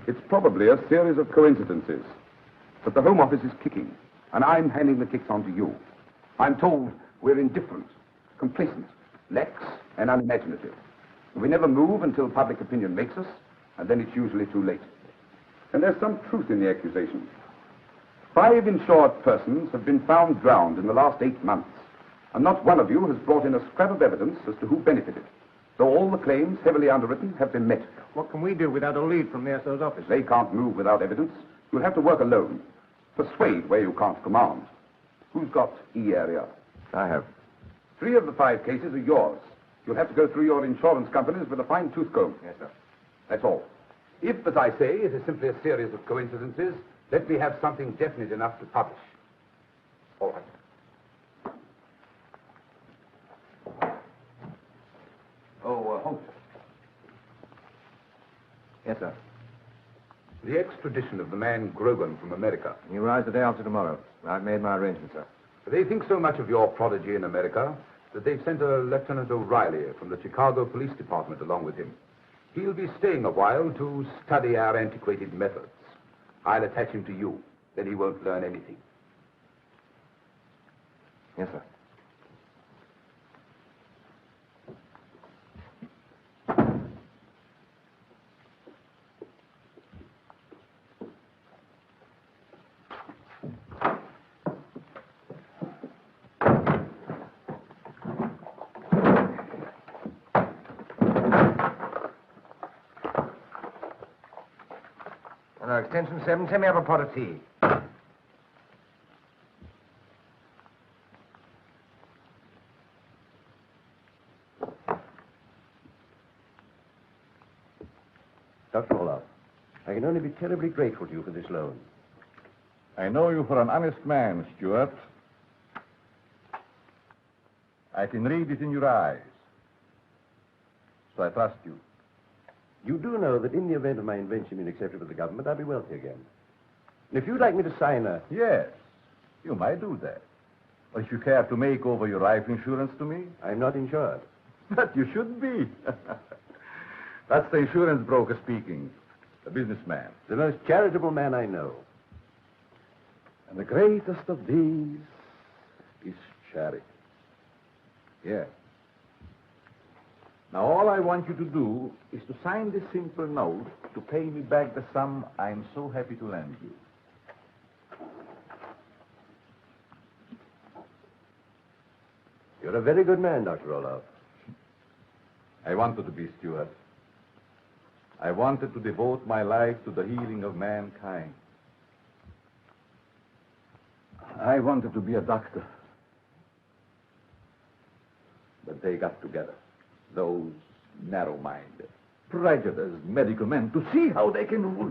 It's probably a series of coincidences. But the Home Office is kicking, and I'm handing the kicks on to you. I'm told we're indifferent, complacent, lax, and unimaginative. We never move until public opinion makes us, and then it's usually too late. And there's some truth in the accusation. 5 insured persons have been found drowned in the last 8 months, and not one of you has brought in a scrap of evidence as to who benefited. So all the claims, heavily underwritten, have been met. What can we do without a lead from the SO's office? They can't move without evidence. You'll have to work alone. Persuade where you can't command. Who's got E area? I have. 3 of the 5 cases are yours. You'll have to go through your insurance companies with a fine-tooth comb. Yes, sir. That's all. If, as I say, it is simply a series of coincidences, let me have something definite enough to publish. All right. Oh, Holmes. Yes, sir. The extradition of the man Grogan from America. He arrives the day after tomorrow. I've made my arrangements, sir. They think so much of your prodigy in America that they've sent a Lieutenant O'Reilly from the Chicago Police Department along with him. He'll be staying a while to study our antiquated methods. I'll attach him to you. Then he won't learn anything. Yes, sir. Extension 7, send me up a pot of tea. Dr. Olaf, I can only be terribly grateful to you for this loan. I know you for an honest man, Stuart. I can read it in your eyes. So I trust you. You do know that in the event of my invention being accepted by the government, I'll be wealthy again. And if you'd like me to sign a... Yes, you might do that. Or if you care to make over your life insurance to me. I'm not insured. But you should be. That's the insurance broker speaking. The businessman. The most charitable man I know. And the greatest of these is charity. Yes. Now, all I want you to do is to sign this simple note to pay me back the sum I'm so happy to lend you. You're a very good man, Dr. Olaf. I wanted to be, Stuart. I wanted to devote my life to the healing of mankind. I wanted to be a doctor. But they got together. Those narrow-minded, prejudiced medical men, to see how they can rule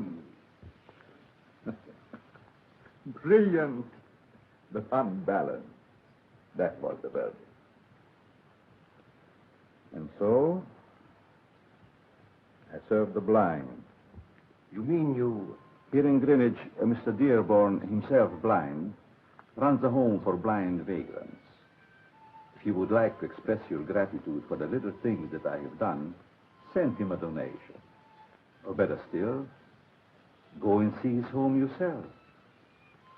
you. Brilliant, but unbalanced. That was the verdict. And so, I served the blind. You mean you... Here in Greenwich, Mr. Dearborn, himself blind, runs a home for blind vagrants. If you would like to express your gratitude for the little things that I have done, send him a donation. Or better still, go and see his home yourself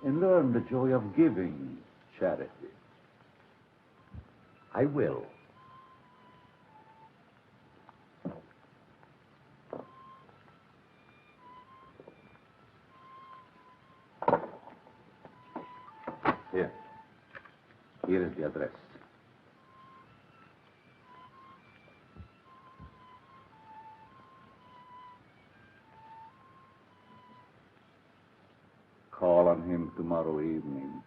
and learn the joy of giving charity. I will. Here. Here is the address. Call on him tomorrow evening.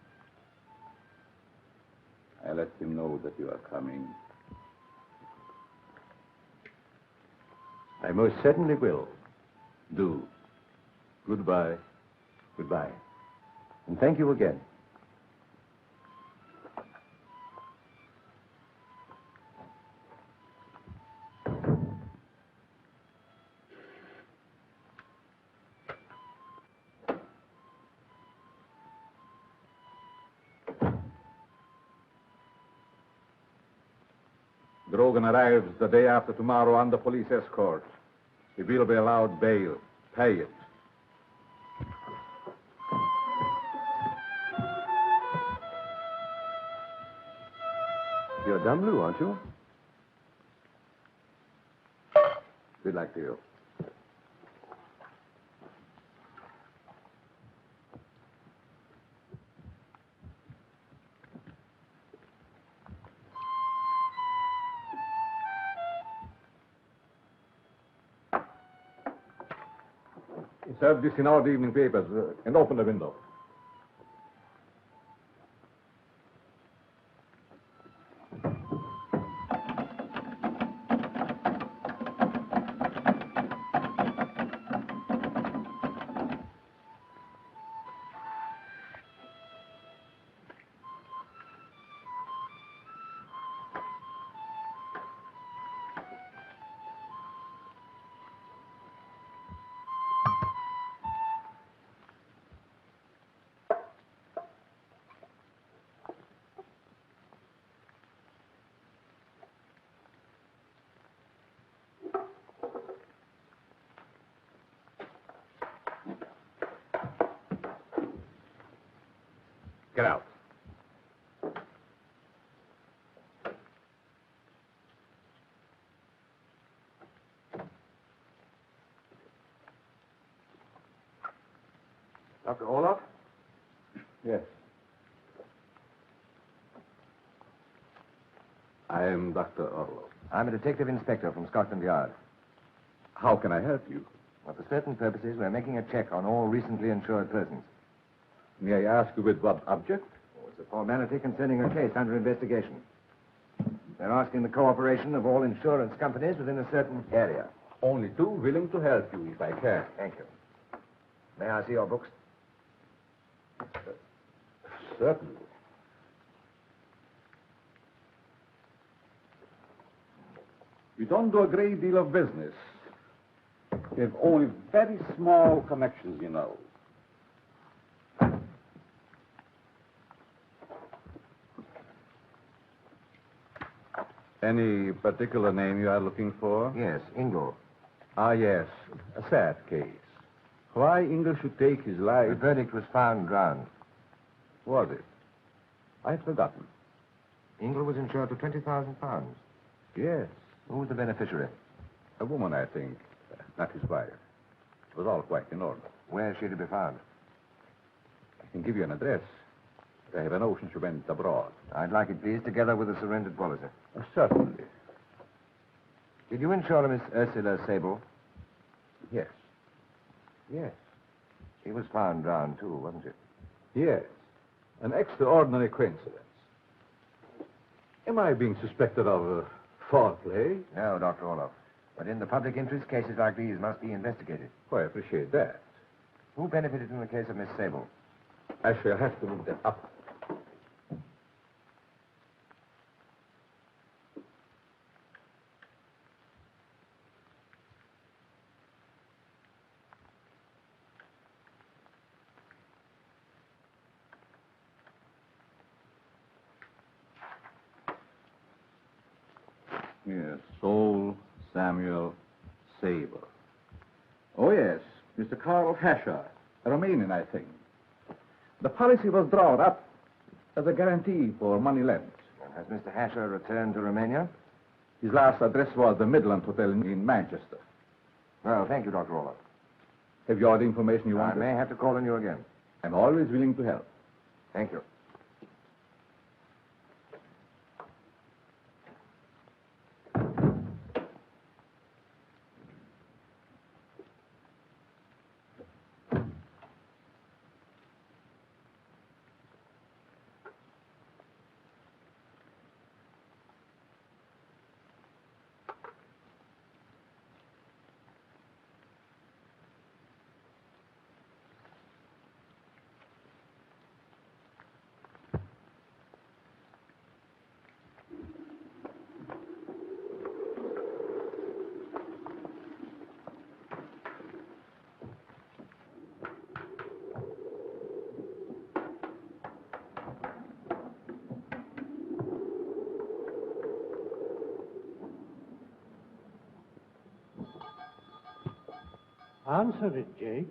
I let him know that you are coming. I most certainly will. Do. Goodbye. Goodbye. And thank you again. Grogan arrives the day after tomorrow under police escort. He will be allowed bail. Pay it. You're dumb blue, aren't you? Good luck to you. Insert this in all the evening papers and open the window. Get out. Dr. Orloff? Yes. I am Dr. Orloff. I'm a detective inspector from Scotland Yard. How can I help you? Well, for certain purposes, we're making a check on all recently insured persons. May I ask you with what object? Oh, it's a formality concerning a case under investigation. They're asking the cooperation of all insurance companies within a certain area. Only too willing to help you if I can. Thank you. May I see your books? Certainly. We don't do a great deal of business. We have only very small connections, you know. Any particular name you are looking for? Yes, Ingle. Ah, yes. A sad case. Why Ingle should take his life... The verdict was found drowned. Was it? I'd forgotten. Ingle was insured for £20,000. Yes. Who was the beneficiary? A woman, I think. Not his wife. It was all quite in order. Where is she to be found? I can give you an address. But I have a notion she went abroad. I'd like it, please, together with a surrendered policy. Certainly. Did you insure Miss Ursula Sable? Yes. Yes. She was found drowned, too, wasn't she? Yes. An extraordinary coincidence. Am I being suspected of foul play? No, Dr. Orloff. But in the public interest, cases like these must be investigated. Oh, I appreciate that. Who benefited in the case of Miss Sable? I shall have to look that up. Yes, Saul Samuel Saber. Oh, yes, Mr. Carl Hasher, a Romanian, I think. The policy was drawn up as a guarantee for money lent. Has Mr. Hasher returned to Romania? His last address was the Midland Hotel in Manchester. Well, thank you, Dr. Orloff. Have you all the information you I wanted? may have to call on you again. I'm always willing to help. Thank you. Answer it, Jake.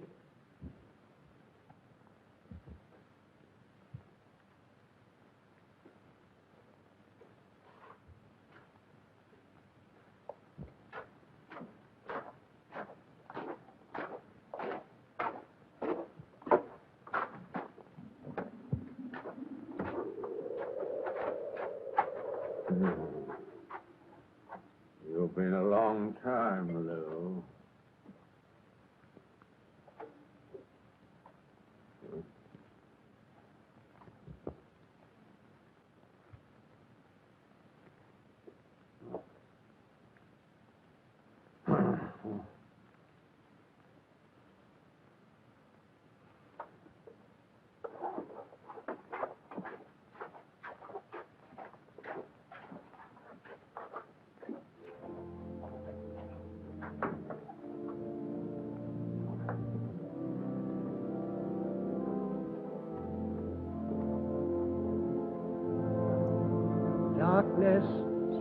darkness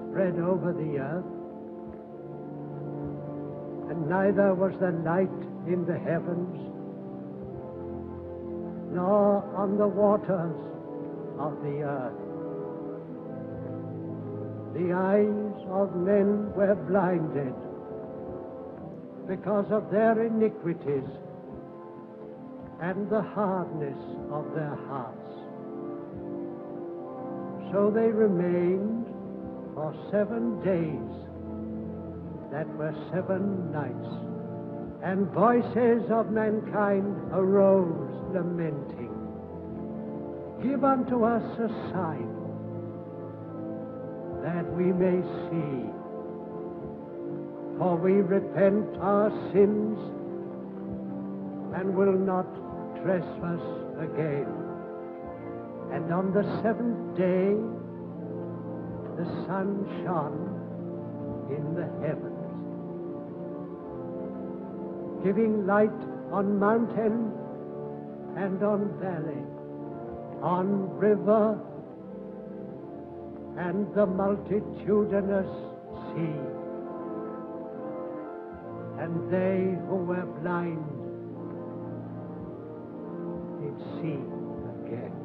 spread over the earth, and neither was there light in the heavens, nor on the waters of the earth. The eyes of men were blinded because of their iniquities and the hardness of their hearts. So they remained for 7 days, that were 7 nights, and voices of mankind arose lamenting, "Give unto us a sign, that we may see. For we repent our sins, and will not trespass again." And on the 7th day, the sun shone in the heavens, giving light on mountain and on valley, on river and the multitudinous sea. And they who were blind did see again.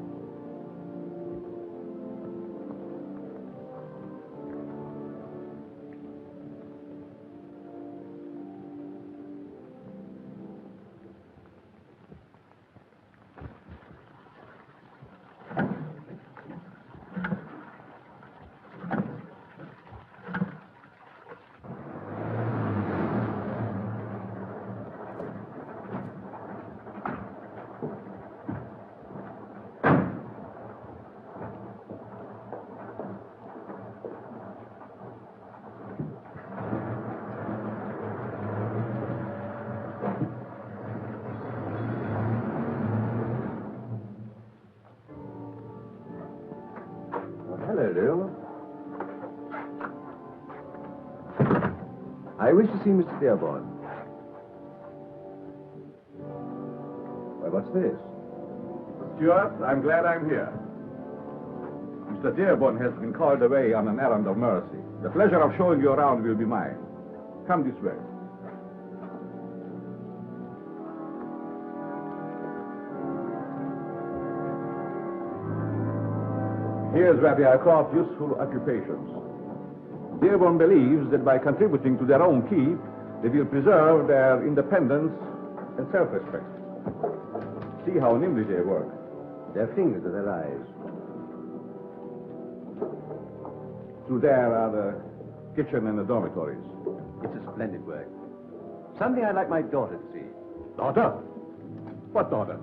Hello, Lil. I wish to see Mr. Dearborn. Why, what's this? Stuart, I'm glad I'm here. Mr. Dearborn has been called away on an errand of mercy. The pleasure of showing you around will be mine. Come this way. Here's where they are called useful occupations. Dearborn believes that by contributing to their own keep, they will preserve their independence and self-respect. See how nimbly they work. Their fingers are their eyes. Through there are the kitchen and the dormitories. It's a splendid work. Something I'd like my daughter to see. Daughter? What daughter?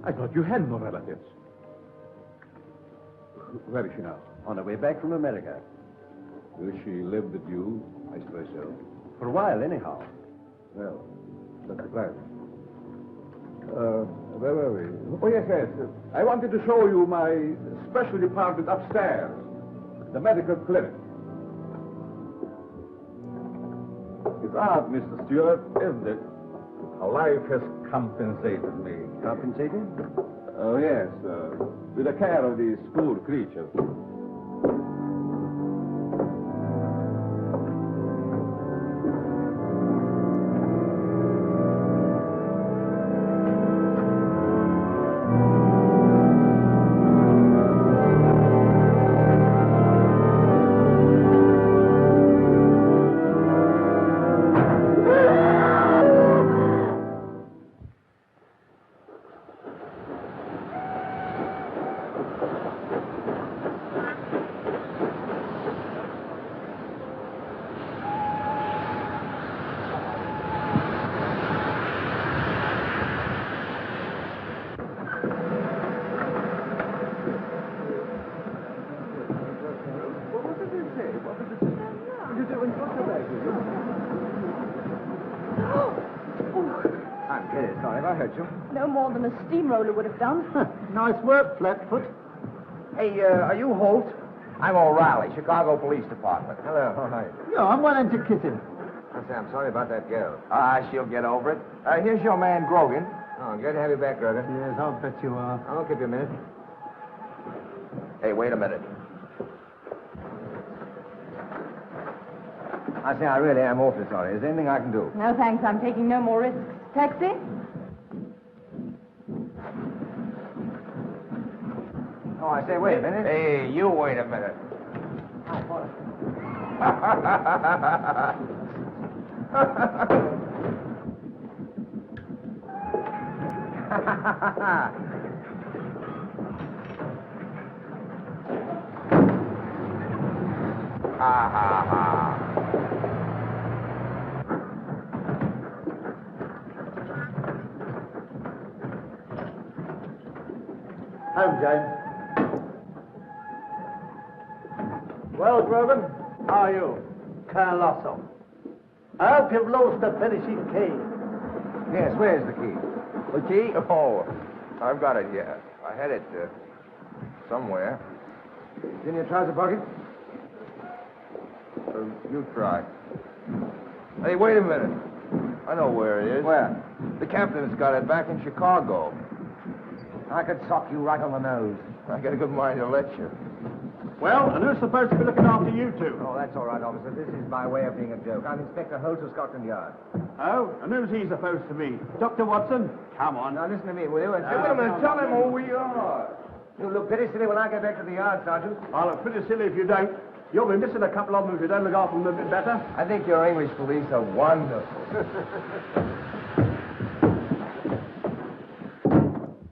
I thought you had no relatives. Where is she now? On her way back from America. Will she live with you? I suppose so. For a while, anyhow. Well, that's the plan. Where were we? Oh, yes. I wanted to show you my special department upstairs, the medical clinic. It's odd, Mr. Stewart, isn't it? How life has compensated me. Compensated? Oh, yes, with the care of these poor creatures. I'm very sorry if I hurt you. No more than a steamroller would have done. Nice work, Flatfoot. Hey, are you Holt? I'm O'Reilly, Chicago Police Department. Hello. Oh, hi. Yeah, I'm wanting to kiss him. I say, I'm sorry about that girl. She'll get over it. Here's your man, Grogan. Oh, good to have you back, Grogan. Yes, I'll bet you are. I'll give you a minute. Hey, wait a minute. I say, I really am awfully sorry. Is there anything I can do? No, thanks. I'm taking no more risks. Taxi? Oh, I say, wait a minute. Hey, you wait a minute. Ha ha ha. Home, James. Well, Grogan, how are you? Colossal. I hope you've lost the finishing key. Yes, where's the key? The key? Oh, I've got it here. I had it somewhere. It's in your trouser pocket? You try. Hey, wait a minute. I know where it is. Where? The captain's got it back in Chicago. I could sock you right on the nose. I got a good mind to let you. Well, and who's supposed to be looking after you two? Oh, that's all right, officer. This is by way of being a joke. I'm Inspector Holt of Scotland Yard. Oh, and who's he supposed to be? Dr. Watson? Come on. Now, listen to me, will you? Hey, wait a minute. Tell him who we are. You look pretty silly when I get back to the yard, Sergeant. I'll look pretty silly if you don't. You'll be missing a couple of them if you don't look after them a bit better. I think your English police are wonderful.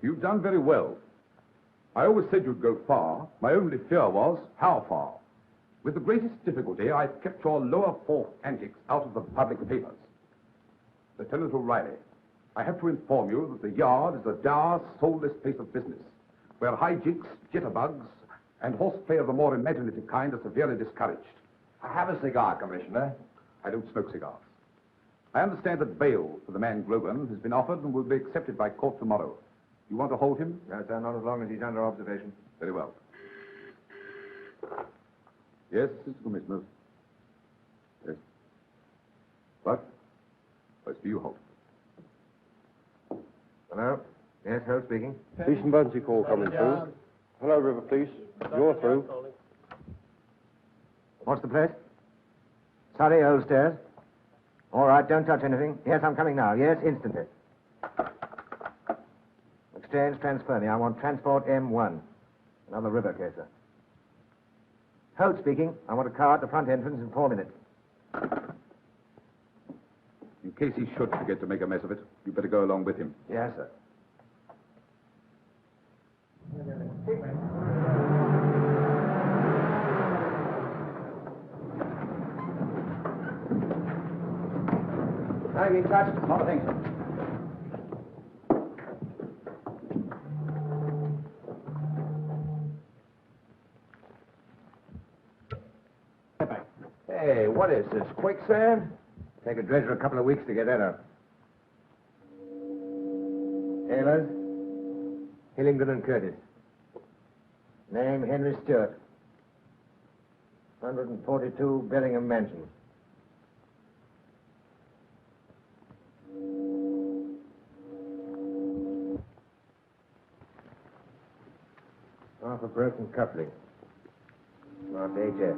You've done very well. I always said you'd go far. My only fear was, how far? With the greatest difficulty, I've kept your lower fourth antics out of the public papers. Lieutenant O'Reilly, I have to inform you that the Yard is a dour, soulless place of business, where hijinks, jitterbugs, and horseplay of the more imaginative kind are severely discouraged. I have a cigar, Commissioner. I don't smoke cigars. I understand that bail for the man Grogan has been offered and will be accepted by court tomorrow. You want to hold him? No, sir, not as long as he's under observation. Very well. Yes, Mr. Commissioner. Yes. What? It's for you, Holt. Hello? Yes, Holt speaking. Police emergency call coming through. Hello, River Police. You're through. What's the place? Sorry, old stairs. All right, don't touch anything. Yes, I'm coming now. Yes, instantly. Exchange, transfer me. I want transport M1. Another river caser. Holt speaking. I want a car at the front entrance in 4 minutes. In case he should forget to make a mess of it, you better go along with him. Yes, sir. Have you touched? Not a thing, sir. Hey, what is this, quicksand? Take a dredger a couple of weeks to get that up. Taylors, Hillingdon and Curtis. Name Henry Stewart. 142 Bellingham Mansion. Half a broken coupling. Marked HF.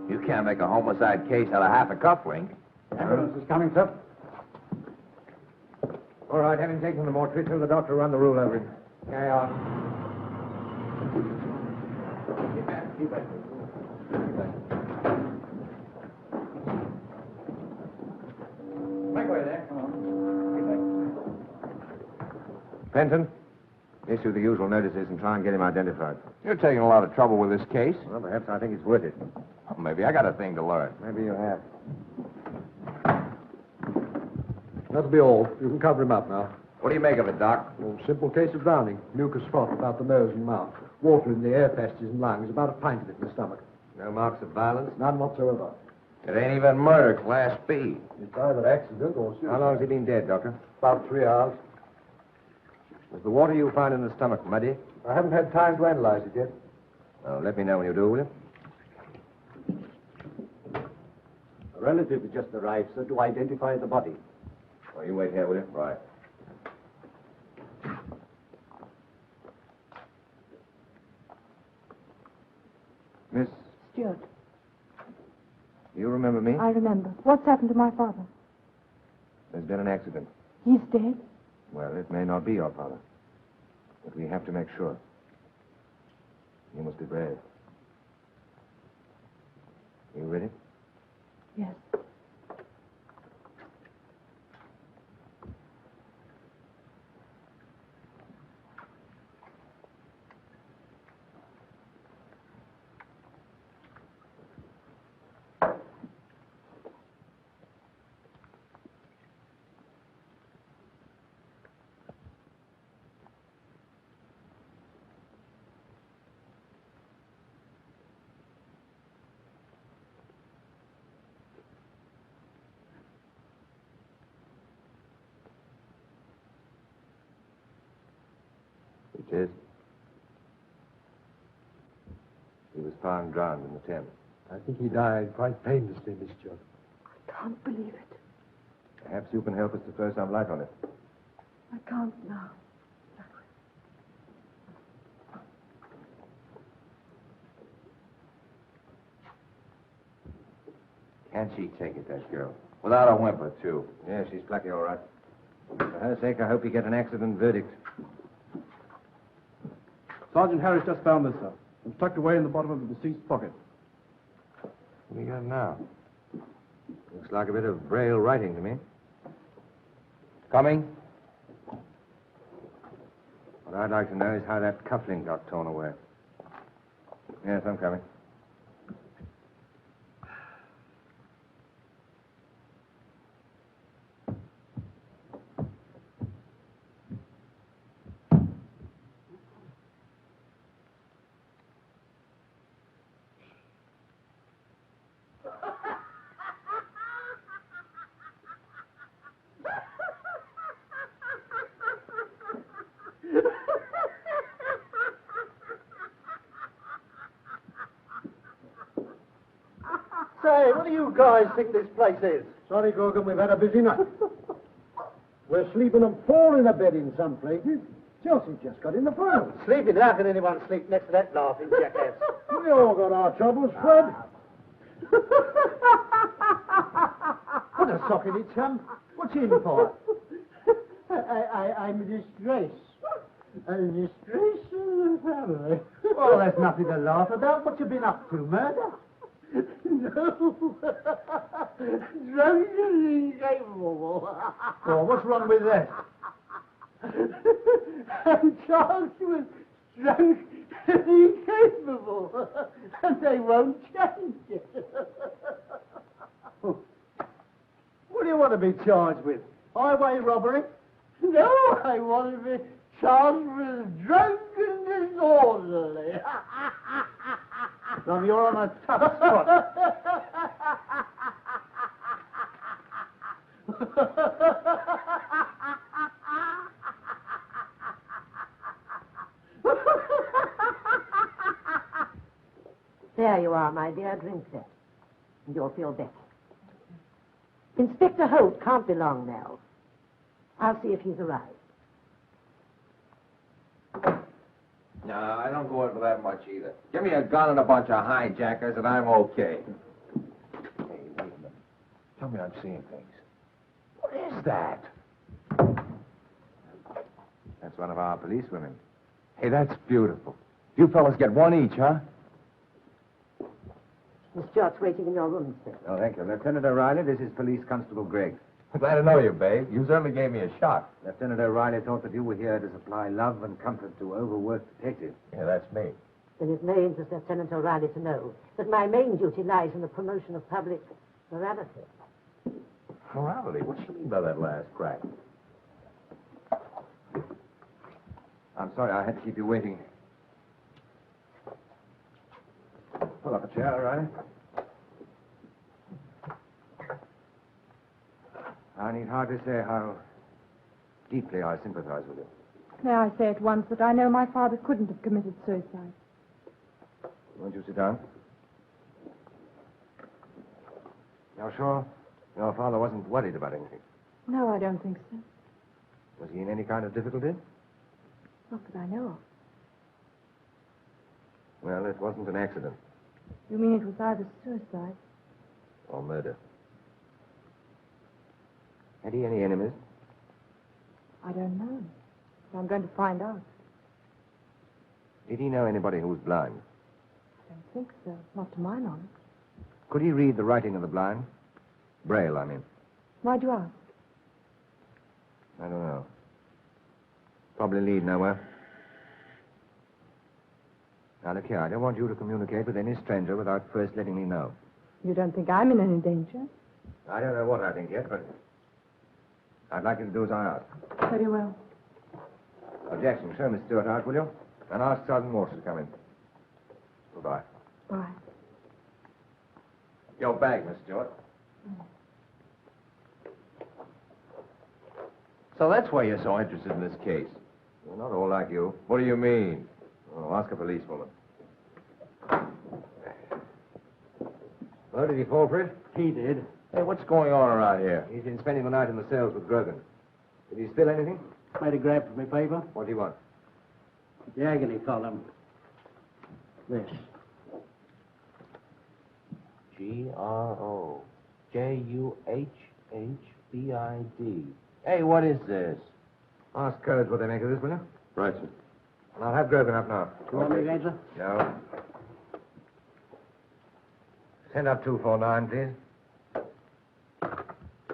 You can't make a homicide case out of half a cufflink. Ambulance is coming, sir. All right, having taken the mortuary, tell the doctor to run the rule over him. Carry on. Keep back, keep back. Make way there. Come on. Keep back. Fenton, issue the usual notices and try and get him identified. You're taking a lot of trouble with this case. Well, perhaps I think it's worth it. Well, maybe I got a thing to learn. Maybe you have. That'll be all. You can cover him up now. What do you make of it, Doc? Well, simple case of drowning. Mucus froth about the nose and mouth. Water in the air passages and lungs. About a pint of it in the stomach. No marks of violence? None whatsoever. It ain't even murder, Class B. It's either accident or suicide. How long has he been dead, Doctor? About 3 hours. Was the water you found in the stomach muddy? I haven't had time to analyze it yet. Oh, let me know when you do, will you? A relative has just arrived, sir, to identify the body. Oh, you wait here, will you? Right. Miss, Stuart. you remember me? I remember. What's happened to my father? There's been an accident. He's dead. Well, it may not be your father. But we have to make sure. You must be brave. You ready? Yes. It is. He was found drowned in the Thames. I think he died quite painlessly, Miss Judd. I can't believe it. Perhaps you can help us to throw some light on it. I can't now. Can she take it, that girl? Without a whimper, too. Yeah, she's plucky, all right. For her sake, I hope you get an accident verdict. Sergeant Harris just found this, sir. It was tucked away in the bottom of the deceased's pocket. What do you got now? Looks like a bit of braille writing to me. Coming? What I'd like to know is how that cufflink got torn away. Yes, I'm coming. Say, what do you guys think this place is? Sorry, Grogan, we've had a busy night. We're sleeping on 4 in a bed in some places. Chelsea just got in the final. Sleeping? How can anyone sleep next to that laughing jackass? We all got our troubles, Fred. Put a sock in it, chum. What's he in for? I'm a disgrace. A disgrace to the family. Well, there's nothing to laugh about. What you been up to, murder? No. Drunk and incapable. Oh, what's wrong with that? I'm charged with drunk and incapable. And they won't change it. What do you want to be charged with? Highway robbery? No, I want to be charged with drunk and disorderly. Tom, you're on a tough spot. There you are, my dear. Drink that. And you'll feel better. Inspector Holt can't be long now. I'll see if he's arrived. No, I don't go in for that much either. Give me a gun and a bunch of hijackers, and I'm okay. Hey, wait a minute. Tell me I'm seeing things. What is that? That's one of our policewomen. Hey, that's beautiful. You fellas get one each, huh? Miss Jott's waiting in your room, sir. Oh, thank you. Lieutenant O'Reilly, this is Police Constable Gregg. Glad to know you, babe. You certainly gave me a shock. Lieutenant O'Reilly thought that you were here to supply love and comfort to overworked detectives. Yeah, that's me. Then it may interest Lieutenant O'Reilly to know that my main duty lies in the promotion of public morality. Morality? What do you mean by that last crack? I'm sorry I had to keep you waiting. Pull up a chair, O'Reilly. I need hardly say how deeply I sympathize with you. May I say at once that I know my father couldn't have committed suicide. Won't you sit down? You're sure your father wasn't worried about anything? No, I don't think so. Was he in any kind of difficulty? Not that I know of. Well, it wasn't an accident. You mean it was either suicide or murder. Had he any enemies? I don't know. But I'm going to find out. Did he know anybody who was blind? I don't think so. Not to my knowledge. Could he read the writing of the blind? Braille, I mean. Why'd you ask? I don't know. Probably lead nowhere. Now, look here, I don't want you to communicate with any stranger without first letting me know. You don't think I'm in any danger? I don't know what I think yet, but I'd like you to do as I ask. Very well. Now, Jackson, show Miss Stewart out, will you? And ask Sergeant Morse to come in. Goodbye. Bye. Your bag, Miss Stewart. So that's why you're so interested in this case. We're not all like you. What do you mean? Oh, ask a policewoman. Oh, did he fall for it? He did. Hey, what's going on around here? He's been spending the night in the cells with Grogan. Did he steal anything? Made a grab for me paper. What do you want? The agony column. This. Grojuhhbid. Hey, what is this? Ask codes what they make of this, will you? Right, sir. And I'll have Grogan up now. You want me again, sir? No. Send up 249, please.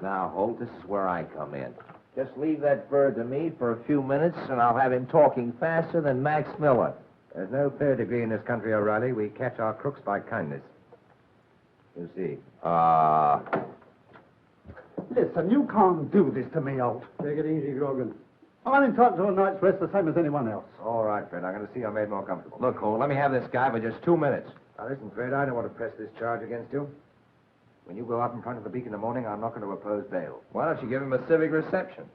Now, Holt, this is where I come in. Just leave that bird to me for a few minutes, and I'll have him talking faster than Max Miller. There's no third degree in this country, O'Reilly. We catch our crooks by kindness. You see. Listen, you can't do this to me, Holt. Take it easy, Grogan. I'm entitled to a night's rest the same as anyone else. All right, Fred. I'm going to see you're made more comfortable. Look, Holt, let me have this guy for just 2 minutes. Now, listen, Fred, I don't want to press this charge against you. When you go up in front of the Beak in the morning, I'm not going to oppose bail. Why don't you give him a civic reception?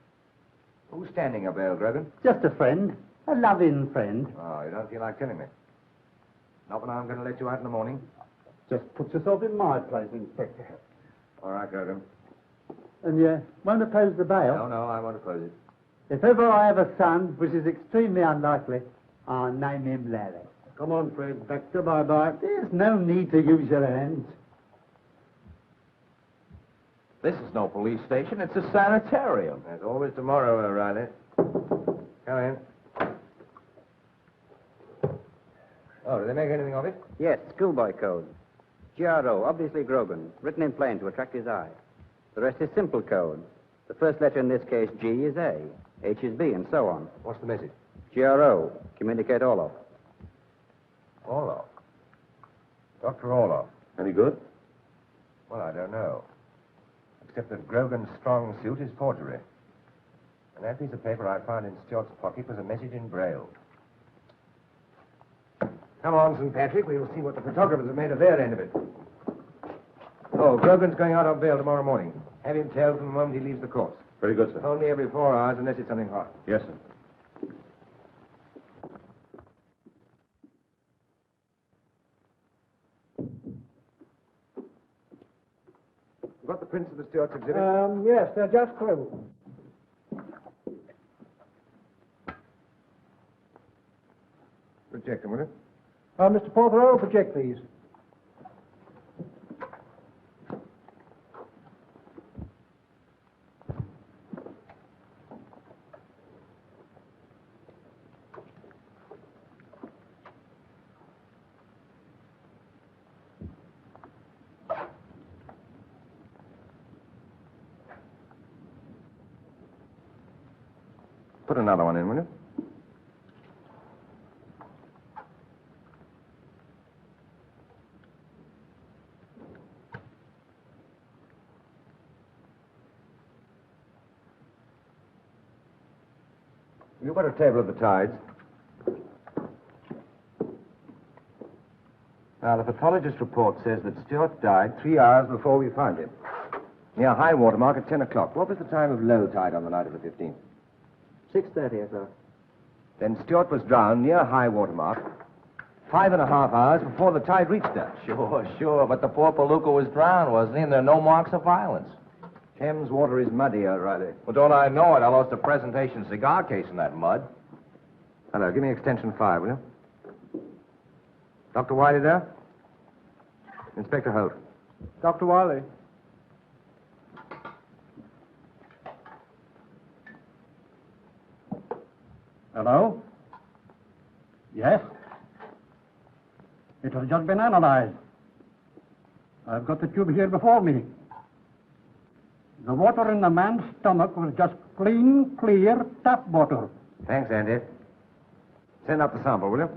Who's standing a bail, Grogan? Just a friend. A loving friend. Oh, you don't feel like telling me. Not when I'm going to let you out in the morning. Just put yourself in my place, Inspector. All right, Grogan. And you won't oppose the bail? No, I won't oppose it. If ever I have a son, which is extremely unlikely, I'll name him Larry. Come on, Fred. Back to bye-bye. There's no need to use your hands. This is no police station. It's a sanitarium. There's always tomorrow, O'Reilly. Come in. Oh, do they make anything of it? Yes, schoolboy code. GRO, obviously Grogan, written in plain to attract his eye. The rest is simple code. The first letter in this case, G, is A, H is B, and so on. What's the message? GRO, communicate Orloff. Orloff. Dr. Orloff. Any good? Well, I don't know. Except that Grogan's strong suit is forgery. And that piece of paper I found in Stuart's pocket was a message in Braille. Come on, St. Patrick. We'll see what the photographers have made of their end of it. Oh, Grogan's going out on bail tomorrow morning. Have him tailed from the moment he leaves the course. Very good, sir. Only every 4 hours, unless it's something hot. Yes, sir. You got the prints of the Stuart's exhibit? Yes, they're just through. Project them, will you? Mr. Portherow, project these. Put another one in, will you? You've got a table of the tides. Now, the pathologist's report says that Stuart died 3 hours before we found him. Near high water mark at 10 o'clock. What was the time of low tide on the night of the 15th? 6:30, sir. Then Stuart was drowned near high water mark 5.5 hours before the tide reached us. Sure. But the poor Palooka was drowned, wasn't he? And there are no marks of violence. Thames water is muddy, O'Reilly. Well, don't I know it? I lost a presentation cigar case in that mud. Hello, give me extension 5, will you? Dr. Wiley there? Inspector Holt. Dr. Wiley. Hello? Yes? It has just been analyzed. I've got the tube here before me. The water in the man's stomach was just clean, clear tap water. Thanks, Andy. Send up the sample, will you?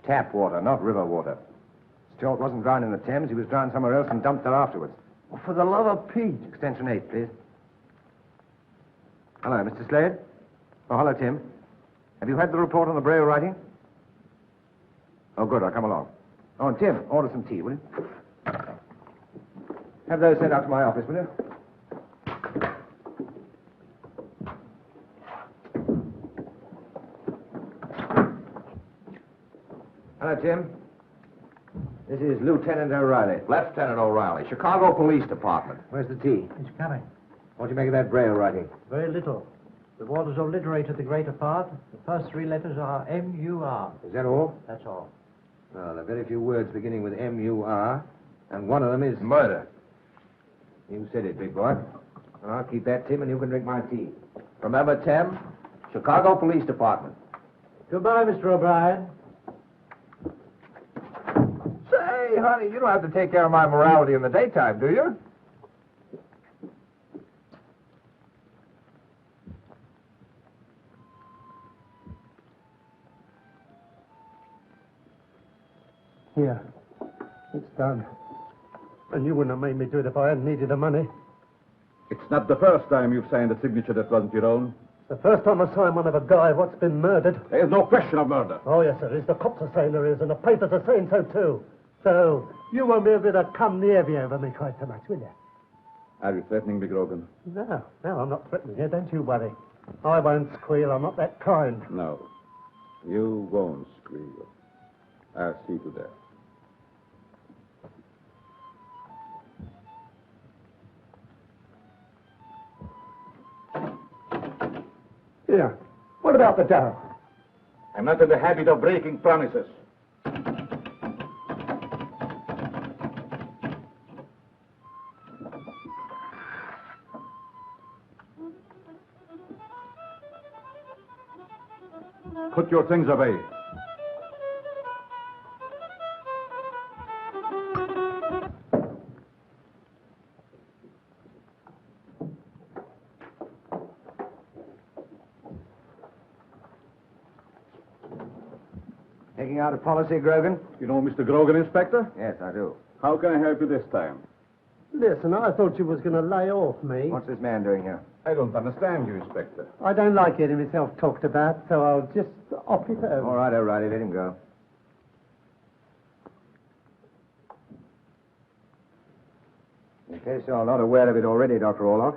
Tap water, not river water. Stuart wasn't drowned in the Thames. He was drowned somewhere else and dumped there afterwards. Oh, for the love of Pete. Extension 8, please. Hello, Mr. Slade. Oh, hello, Tim. Have you had the report on the Braille writing? Oh, good. I'll come along. Oh, and Tim, order some tea, will you? Have those sent out to my office, will you? Hello, Tim. This is Lieutenant O'Reilly. Lieutenant O'Reilly, Chicago Police Department. Where's the tea? It's coming. What do you make of that Braille writing? Very little. The water's obliterated the greater part. The first three letters are M-U-R. Is that all? That's all. Well, there are very few words beginning with M-U-R, and one of them is murder. You said it, big boy. Well, I'll keep that, Tim, and you can drink my tea. Remember, Tim? Chicago Police Department. Goodbye, Mr. O'Brien. Say, honey, you don't have to take care of my morality in the daytime, do you? Here. It's done. And you wouldn't have made me do it if I hadn't needed the money. It's not the first time you've signed a signature that wasn't your own. It's the first time I signed one of a guy what's been murdered. There's no question of murder. Oh, yes, there is. The cops are saying there is, and the papers are saying so, too. So, you won't be able to come near me over me quite so much, will you? Are you threatening me, Grogan? No, I'm not threatening you. Don't you worry. I won't squeal. I'm not that kind. No. You won't squeal. I'll see to that. Here. What about the dough? I'm not in the habit of breaking promises. Put your things away. Taking out a policy, Grogan? You know Mr. Grogan, Inspector? Yes, I do. How can I help you this time? Listen, I thought you was going to lay off me. What's this man doing here? I don't understand you, Inspector. I don't like getting myself talked about, so I'll just off it over. All right, O'Reilly, let him go. In case you're not aware of it already, Dr. Orloff,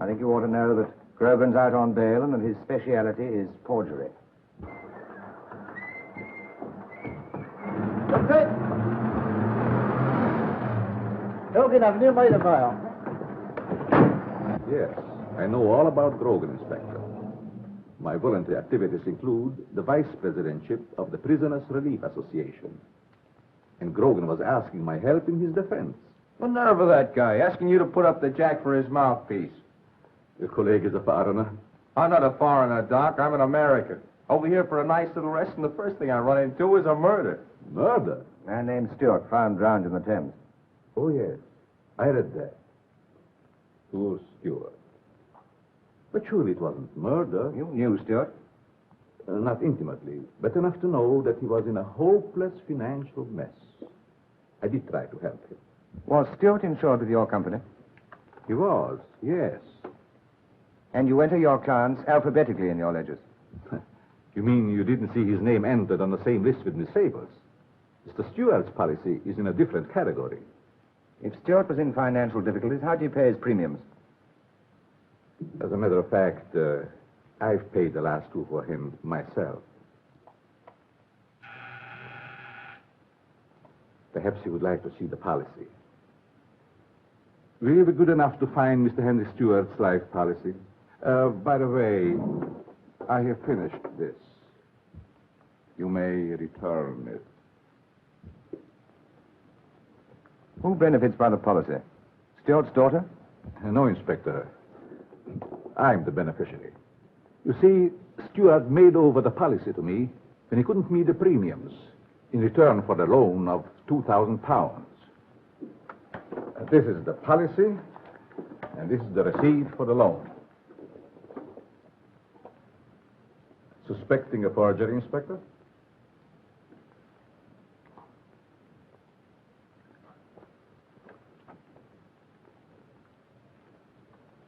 I think you ought to know that Grogan's out on bail and that his speciality is forgery. That's it. Hogan, I've near made a mail. Yes, I know all about Grogan, Inspector. My voluntary activities include the vice presidentship of the Prisoners' Relief Association. And Grogan was asking my help in his defense. The nerve of that guy, asking you to put up the jack for his mouthpiece. Your colleague is a foreigner. I'm not a foreigner, Doc. I'm an American. Over here for a nice little rest, and the first thing I run into is a murder. Murder? A man named Stuart, found drowned in the Thames. Oh, yes. I read that. Poor Stuart. But surely it wasn't murder. You knew Stuart? Not intimately, but enough to know that he was in a hopeless financial mess. I did try to help him. Was Stuart insured with your company? He was, yes. And you enter your clients alphabetically in your ledgers? You mean you didn't see his name entered on the same list with Miss Sable's? Mr. Stewart's policy is in a different category. If Stuart was in financial difficulties, how do you pay his premiums? As a matter of fact, I've paid the last two for him myself. Perhaps you would like to see the policy. Will you be good enough to find Mr. Henry Stewart's life policy? By the way, I have finished this. You may return it. Who benefits by the policy? Stewart's daughter? No, Inspector. I'm the beneficiary. You see, Stewart made over the policy to me when he couldn't meet the premiums in return for the loan of £2,000. This is the policy, and this is the receipt for the loan. Suspecting a forgery, Inspector?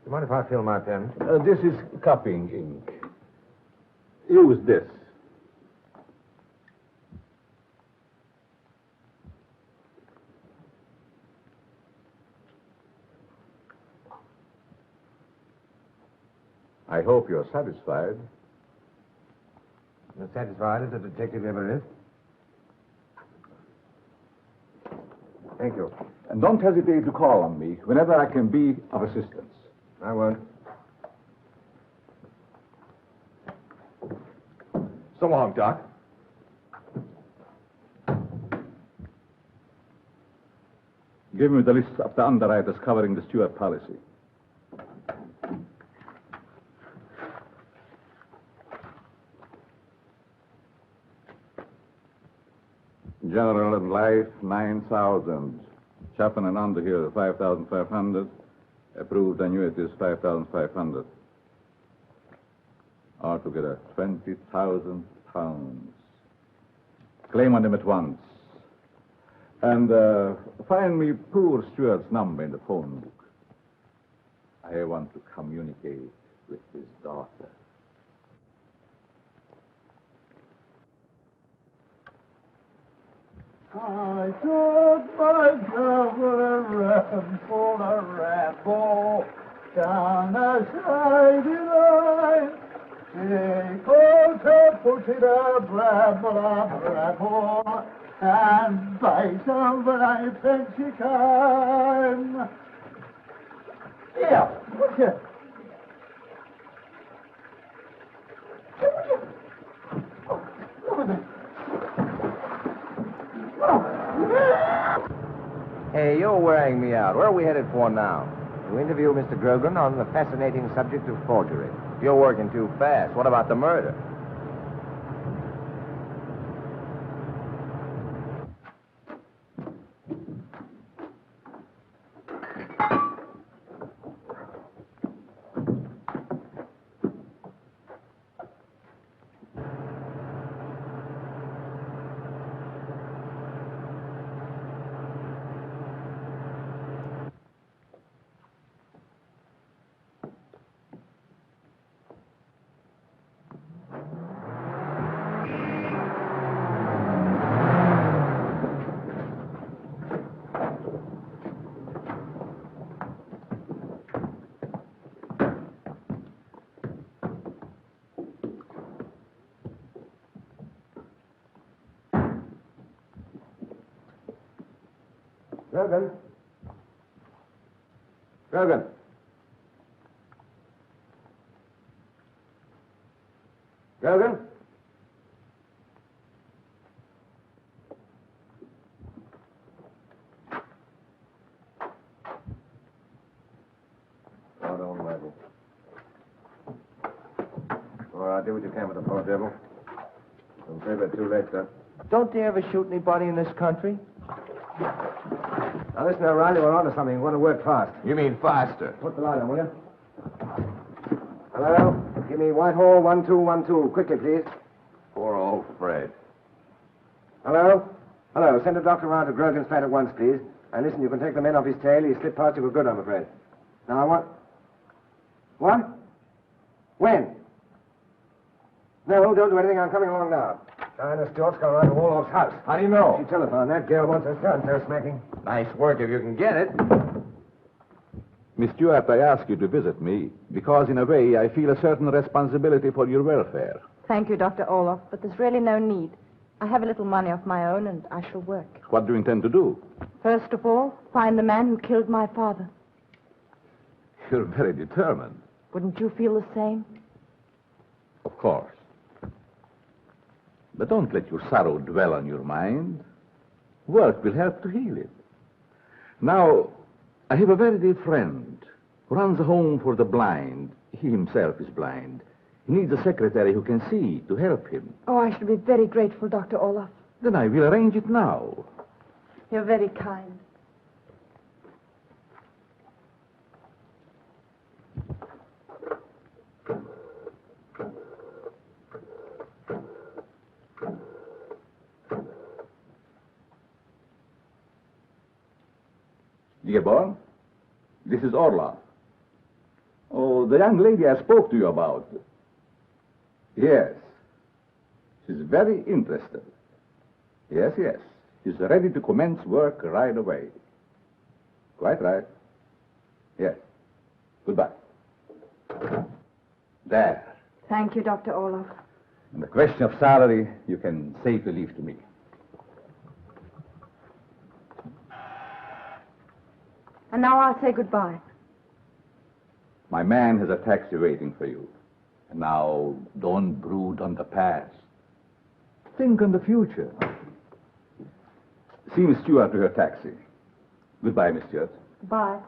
You mind if I fill my pen? This is copying ink. Use this. I hope you're satisfied. As satisfied as a detective ever is. Thank you. And don't hesitate to call on me whenever I can be of assistance. I won't. So long, Doc. Give me the list of the underwriters covering the Stewart policy. General and Life, 9,000. Chapman and Underhill, 5,500. Approved annuities, 5,500. Altogether, £20,000. Claim on them at once. And find me poor Stewart's number in the phone book. I want to communicate with his daughter. I took myself a ramble, down a shady line. She calls her pussy a bramble, and by some I think she can. Here, what's it? Look at that. Hey, you're wearing me out. Where are we headed for now? To interview Mr. Grogan on the fascinating subject of forgery. You're working too fast. What about the murder? Grogan. Grogan. Grogan? Oh, don't let it. All right, do what you can with the poor devil. I'm afraid we're too late, sir. Don't they ever shoot anybody in this country? Now, listen, O'Reilly, we're on to something. We want to work fast. You mean faster? Put the light on, will you? Hello? Give me Whitehall 1212. Quickly, please. Poor old Fred. Hello? Hello. Send a doctor around to Grogan's flat at once, please. And listen, you can take the men off his tail. He's slipped past you for good, I'm afraid. Now, I want... What? When? No, don't do anything. I'm coming along now. Diana Stewart's gone around to Woloff's house. How do you know? She telephoned. That girl wants her son, so smacking. Nice work if you can get it. Miss Stewart, I ask you to visit me because, in a way, I feel a certain responsibility for your welfare. Thank you, Dr. Orloff, but there's really no need. I have a little money of my own, and I shall work. What do you intend to do? First of all, find the man who killed my father. You're very determined. Wouldn't you feel the same? Of course. But don't let your sorrow dwell on your mind. Work will help to heal it. Now, I have a very dear friend who runs a home for the blind. He himself is blind. He needs a secretary who can see to help him. Oh, I should be very grateful, Dr. Olaf. Then I will arrange it now. You're very kind. Dearborn, this is Orla. Oh, the young lady I spoke to you about. Yes. She's very interested. Yes, yes. She's ready to commence work right away. Quite right. Yes. Goodbye. There. Thank you, Dr. Olaf. And the question of salary, you can safely leave to me. And now I'll say goodbye. My man has a taxi waiting for you. And now, don't brood on the past. Think on the future. See Miss Stewart to her taxi. Goodbye, Miss Stewart. Bye.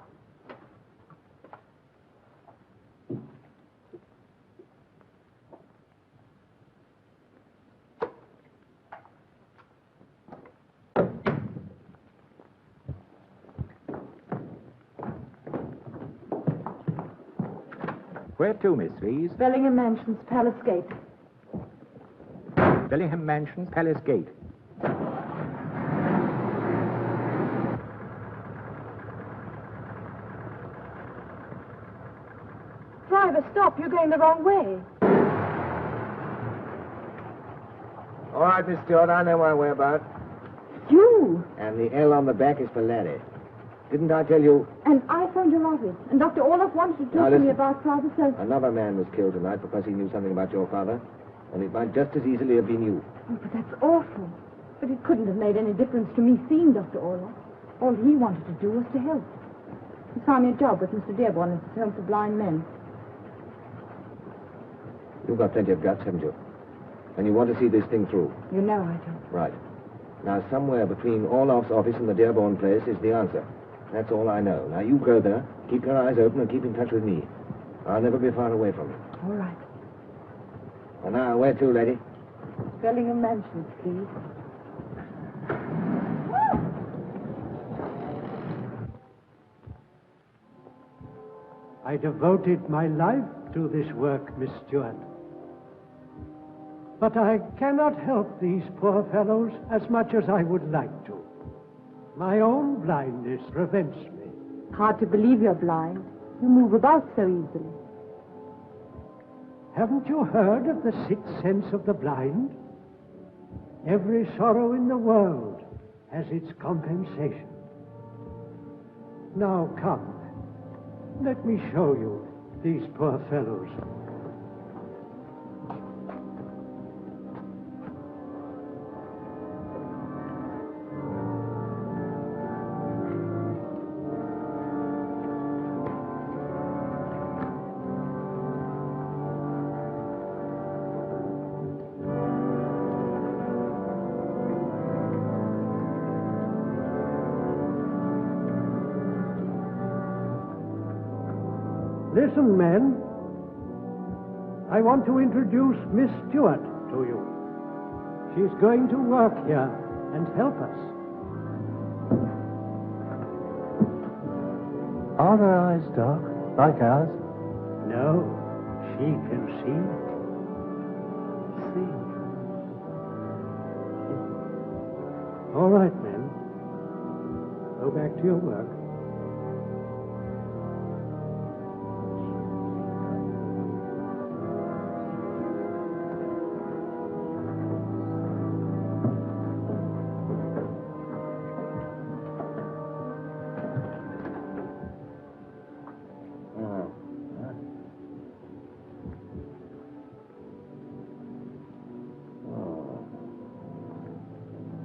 Where to, Miss Rees? Bellingham Mansions, Palace Gate. Bellingham Mansions, Palace Gate. Driver, stop. You're going the wrong way. All right, Miss Stewart, I know my whereabouts. You! And the L on the back is for Larry. Didn't I tell you? And I phoned your office. And Dr. Olaf wanted to talk to me about Father Self. Another man was killed tonight because he knew something about your father. And it might just as easily have been you. Oh, but that's awful. But it couldn't have made any difference to me seeing Dr. Olaf. All he wanted to do was to help. He found me a job with Mr. Dearborn at his home for blind men. You've got plenty of guts, haven't you? And you want to see this thing through. You know I do. Right. Now, somewhere between Olaf's office and the Dearborn place is the answer. That's all I know. Now, you go there, keep your eyes open, and keep in touch with me. I'll never be far away from you. All right. Well, now, where to, lady? Bellingham Mansions, please. I devoted my life to this work, Miss Stewart. But I cannot help these poor fellows as much as I would like to. My own blindness prevents me. Hard to believe you're blind. You move about so easily. Haven't you heard of the sixth sense of the blind? Every sorrow in the world has its compensation. Now come, let me show you these poor fellows. Listen, men. I want to introduce Miss Stewart to you. She's going to work here and help us. Are their eyes dark, like ours? No, she can see. See. All right, men. Go back to your work.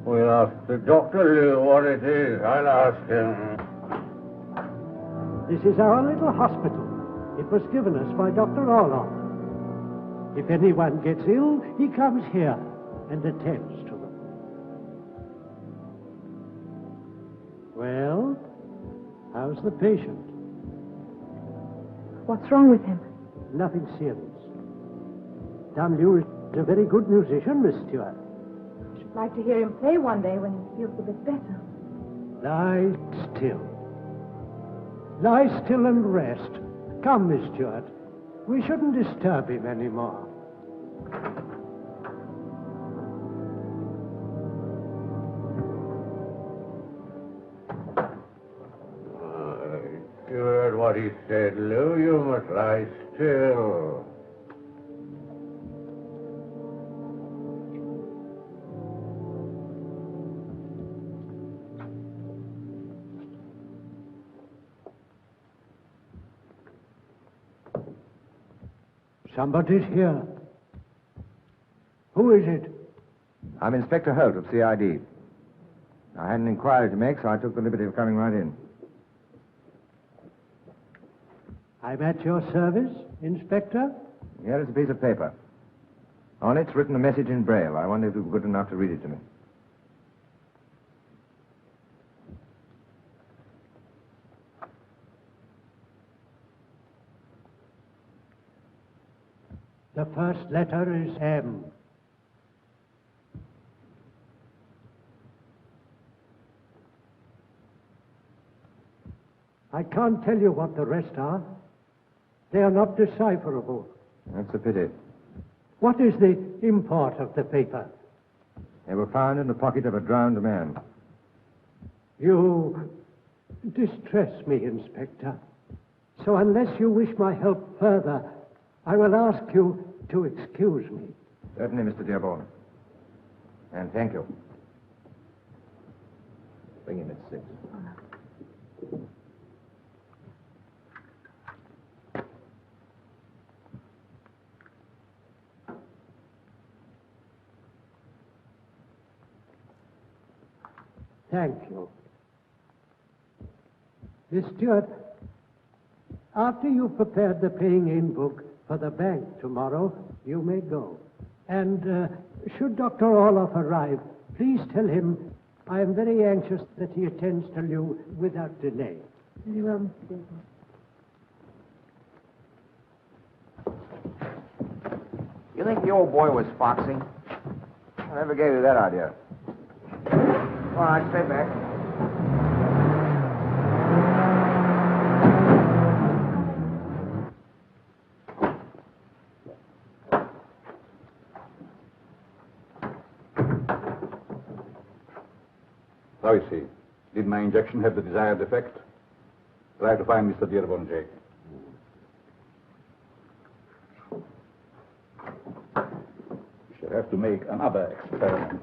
We'll ask the doctor what it is. I'll ask him. This is our little hospital. It was given us by Dr. Orloff. If anyone gets ill, he comes here and attends to them. Well, How's the patient? What's wrong with him? Nothing serious. W is a very good musician, Miss Stewart. I'd like to hear him play one day when he feels a bit better. Lie still. Lie still and rest. Come, Miss Stewart. We shouldn't disturb him anymore. You heard what he said, Lou. You must lie still. Somebody's here. Who is it? I'm Inspector Holt of CID. I had an inquiry to make, so I took the liberty of coming right in. I'm at your service, Inspector. Here is a piece of paper. On it's written a message in Braille. I wonder if you're good enough to read it to me. The first letter is M. I can't tell you what the rest are. They are not decipherable. That's a pity. What is the import of the paper? They were found in the pocket of a drowned man. You distress me, Inspector. So unless you wish my help further, I will ask you to excuse me. Certainly, Mr. Dearborn. And thank you. Bring him at 6. Thank you. Miss Stewart, after you've prepared the paying-in book for the bank tomorrow, you may go. And should Dr. Orloff arrive, please tell him I am very anxious that he attends to you without delay. Very well, Mr. Dearborn. You think the old boy was foxy? I never gave you that idea. All right, stay back. So you see, did my injection have the desired effect? Try to find Mr. Dearborn, Jake. We shall have to make another experiment.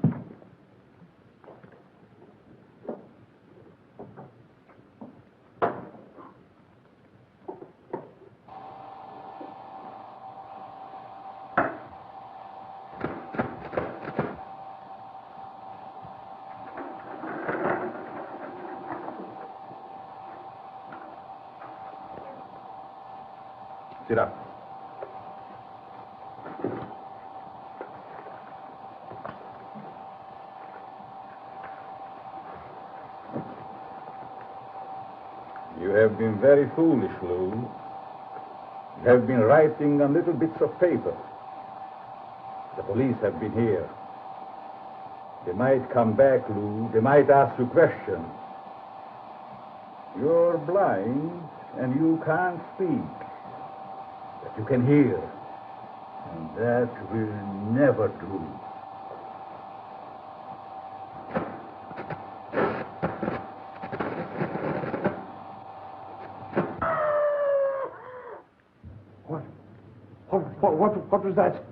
Sit up. You have been very foolish, Lou. You have been writing on little bits of paper. The police have been here. They might come back, Lou. They might ask you questions. You're blind and you can't speak. But you can hear. And that will never do. What was that?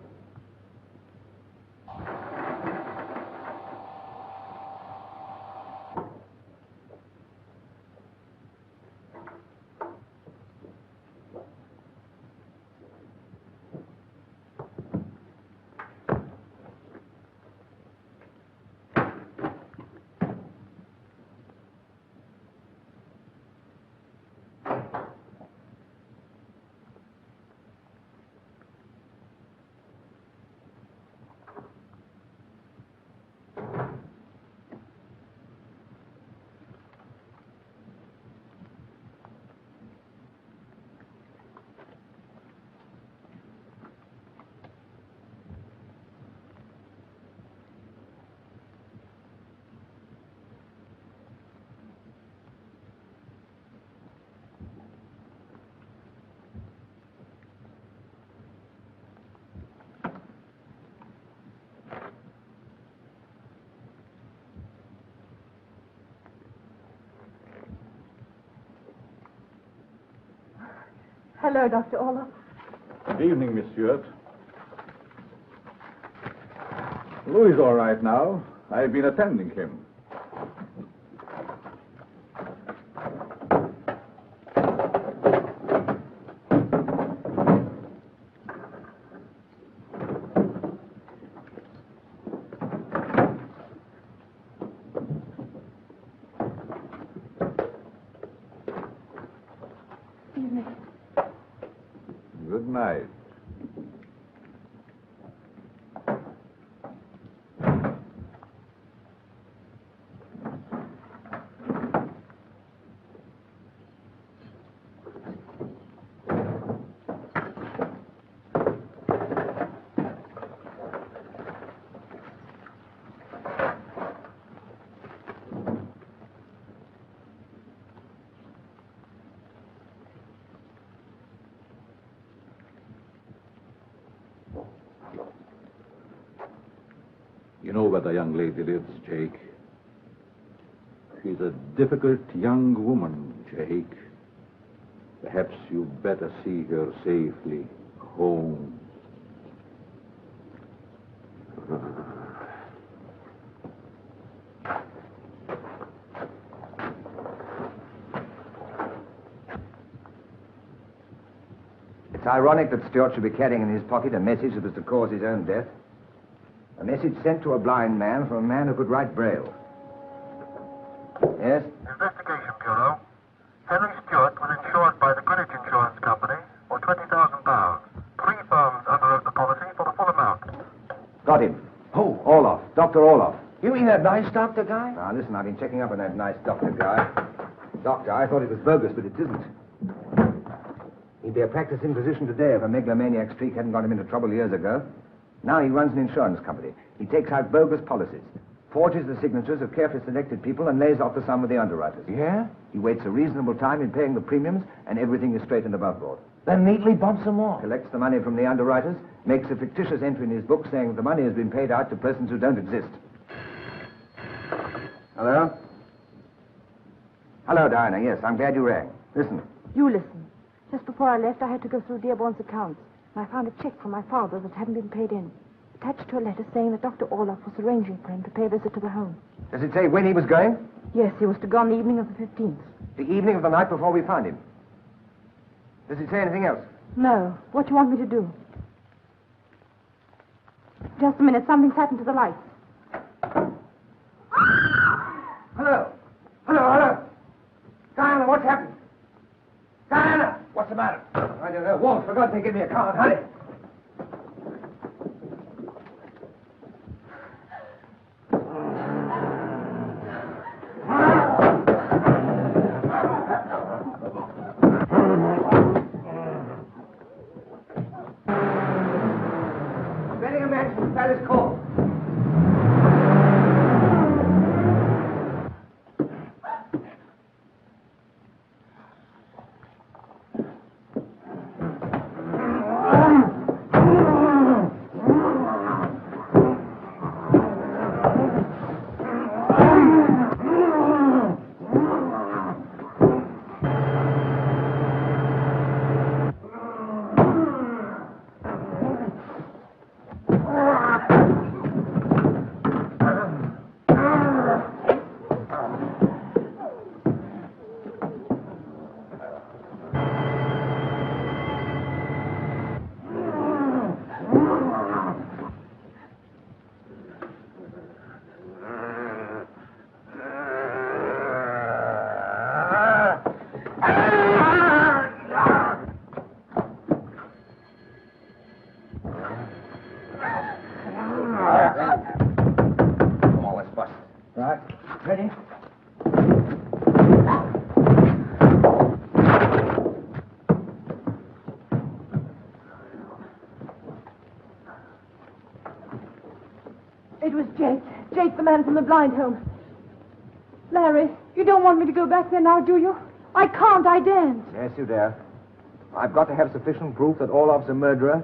Hello, Dr. Orloff. Good evening, Miss Stewart. Louis all right now. I've been attending him. Good night. You know where the young lady lives, Jake. She's a difficult young woman, Jake. Perhaps you'd better see her safely home. It's ironic that Stuart should be carrying in his pocket a message that was to cause his own death. A message sent to a blind man from a man who could write Braille. Yes? Investigation Bureau. Henry Stewart was insured by the Greenwich Insurance Company for £20,000. 3 firms underwrote the policy for the full amount. Got him. Who? Orloff. Dr. Orloff. You mean that nice doctor guy? Now, listen, I've been checking up on that nice doctor guy. Doctor, I thought it was bogus, but it isn't. He'd be a practicing physician today if a megalomaniac streak hadn't got him into trouble years ago. Now he runs an insurance company. He takes out bogus policies, forges the signatures of carefully selected people, and lays off the sum with the underwriters. Yeah? He waits a reasonable time in paying the premiums, and everything is straightened above board. Then neatly bumps them off. Collects the money from the underwriters, makes a fictitious entry in his book saying that the money has been paid out to persons who don't exist. Hello? Hello, Diana. Yes, I'm glad you rang. Listen. You listen. Just before I left, I had to go through Dearborn's accounts. And I found a check from my father that hadn't been paid in, attached to a letter saying that Dr. Orloff was arranging for him to pay a visit to the home. Does it say when he was going? Yes, he was to go on the evening of the 15th. The evening of the night before we found him. Does it say anything else? No. What do you want me to do? Just a minute. Something's happened to the lights. Hello? Hello? Diana, what's happened? Diana! What's the matter? I don't know. Walt, for God's sake, give me a card. Hurry. Betting Mansion, Paris Court. Right. Ready? It was Jake. Jake, the man from the blind home. Larry, you don't want me to go back there now, do you? I can't. I daren't. Yes, you dare. I've got to have sufficient proof that Orloff's a murderer,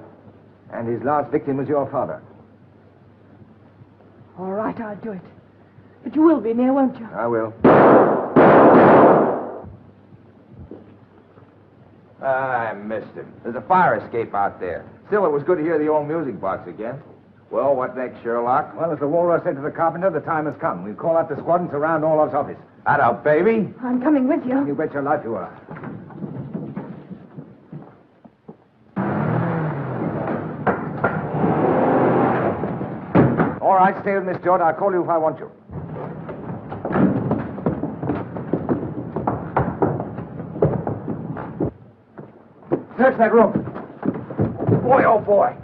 and his last victim was your father. All right, I'll do it. But you will be near, won't you? I will. I missed it. There's a fire escape out there. Still, it was good to hear the old music box again. Well, what next, Sherlock? Well, as the walrus said to the carpenter, the time has come. We'll call out the squad and surround Orlov's office. That out, baby. I'm coming with you. You bet your life you are. All right, stay with Miss Stewart. I'll call you if I want you. Search that room. Boy, oh boy.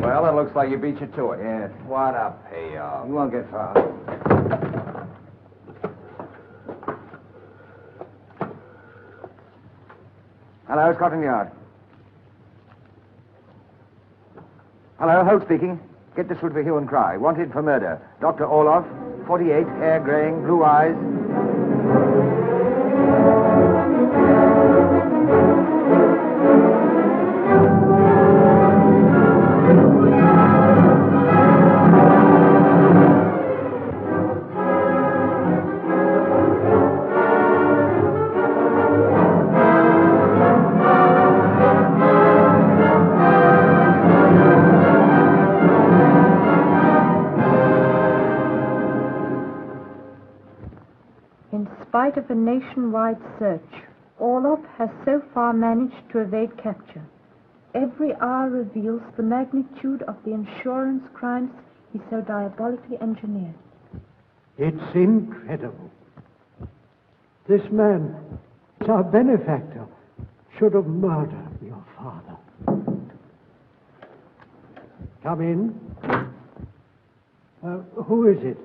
Well, it looks like you beat you to it. Yeah. What a payoff. You won't get far. Hello, Scotland Yard. Hello, Holt speaking. Get this wood for hue and cry. Wanted for murder. Dr. Orloff, 48, hair graying, blue eyes. In spite of a nationwide search, Orlov has so far managed to evade capture. Every hour reveals the magnitude of the insurance crimes he so diabolically engineered. It's incredible. This man, our benefactor, should have murdered your father. Come in. Who is it?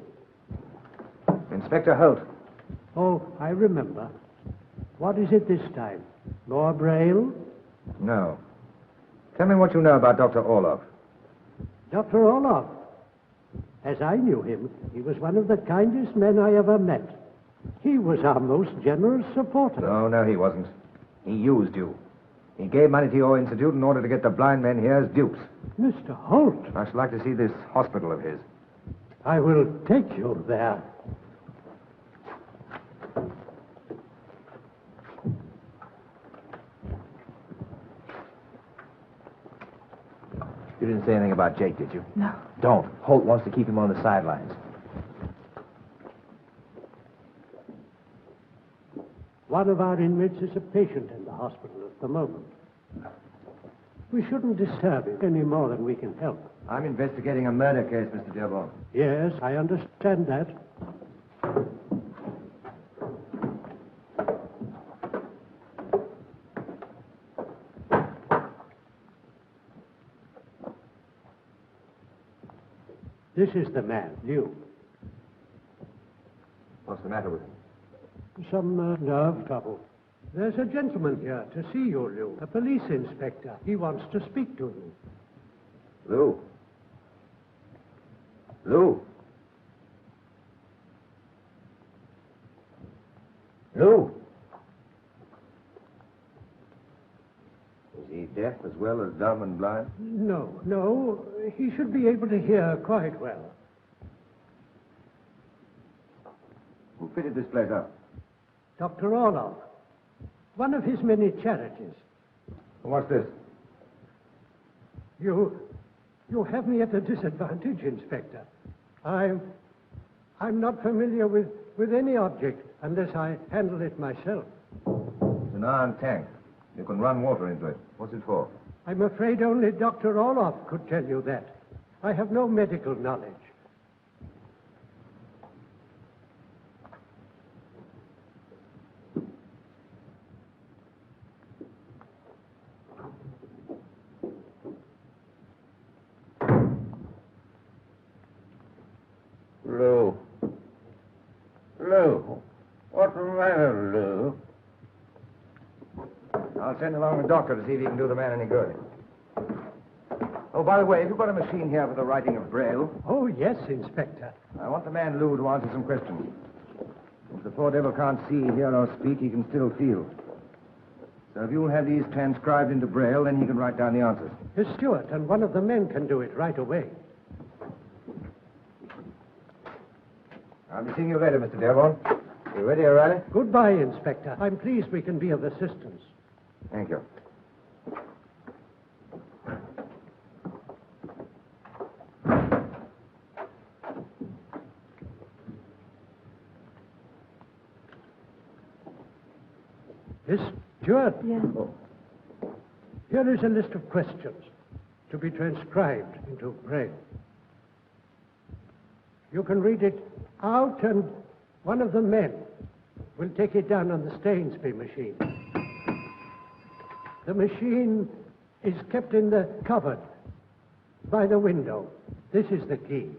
Inspector Holt. Oh, I remember. What is it this time? More Braille? No. Tell me what you know about Dr. Orloff. Dr. Orloff. As I knew him, he was one of the kindest men I ever met. He was our most generous supporter. No, he wasn't. He used you. He gave money to your institute in order to get the blind men here as dupes. Mr. Holt. I should like to see this hospital of his. I will take you there. You didn't say anything about Jake, did you? No. Don't. Holt wants to keep him on the sidelines. One of our inmates is a patient in the hospital at the moment. We shouldn't disturb him any more than we can help. I'm investigating a murder case, Mr. Dearborn. Yes, I understand that. This is the man, Liu. What's the matter with him? Some nerve trouble. There's a gentleman here to see you, Liu. A police inspector. He wants to speak to you. Lou. Lou. Lou. Is he deaf as well as dumb and blind? No. He should be able to hear quite well. Who fitted this place up? Dr. Orloff. One of his many charities. What's this? You have me at a disadvantage, Inspector. I'm not familiar with any object unless I handle it myself. It's an iron tank. You can run water into it. What's it for? I'm afraid only Dr. Orloff could tell you that. I have no medical knowledge. Lou. What's the matter, Lou? I'll send along the doctor to see if he can do the man any good. Oh, by the way, have you got a machine here for the writing of Braille? Oh, yes, Inspector. I want the man Lou to answer some questions. If the poor devil can't see, hear, or speak, he can still feel. So if you'll have these transcribed into Braille, then he can write down the answers. Miss Stewart, and one of the men can do it right away. I'll be seeing you later, Mr. Dearborn. You ready, O'Reilly? Goodbye, Inspector. I'm pleased we can be of assistance. Thank you. Miss Stewart? Yes. Here is a list of questions to be transcribed into braille. You can read it out, and one of the men will take it down on the Stainsby machine. The machine is kept in the cupboard by the window. This is the key.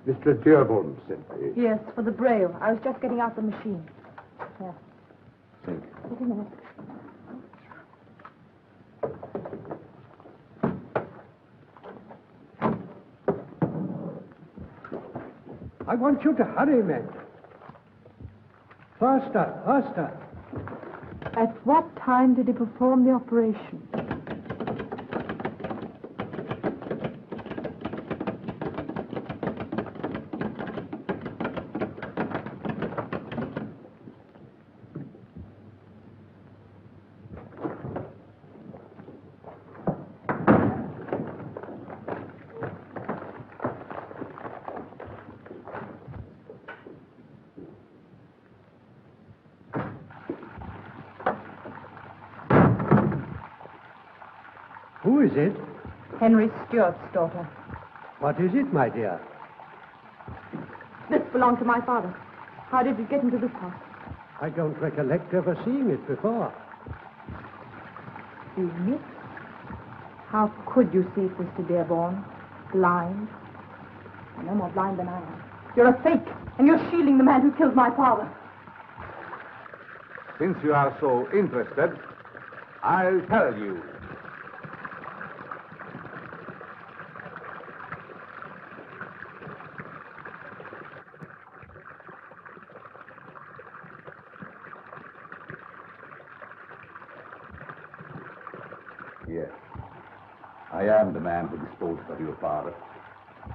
Mr. Dearborn sent me. Yes, for the braille. I was just getting out the machine. Here. Think. Wait a minute. I want you to hurry, men. Faster, faster. At what time did he perform the operation? Who is it? Henry Stewart's daughter. What is it, my dear? This belonged to my father. How did it get into this house? I don't recollect ever seeing it before. Seeing it? How could you see it, Mr. Dearborn? Blind? You're no more blind than I am. You're a fake, and you're shielding the man who killed my father. Since you are so interested, I'll tell you. Yes. I am the man who disposed of your father.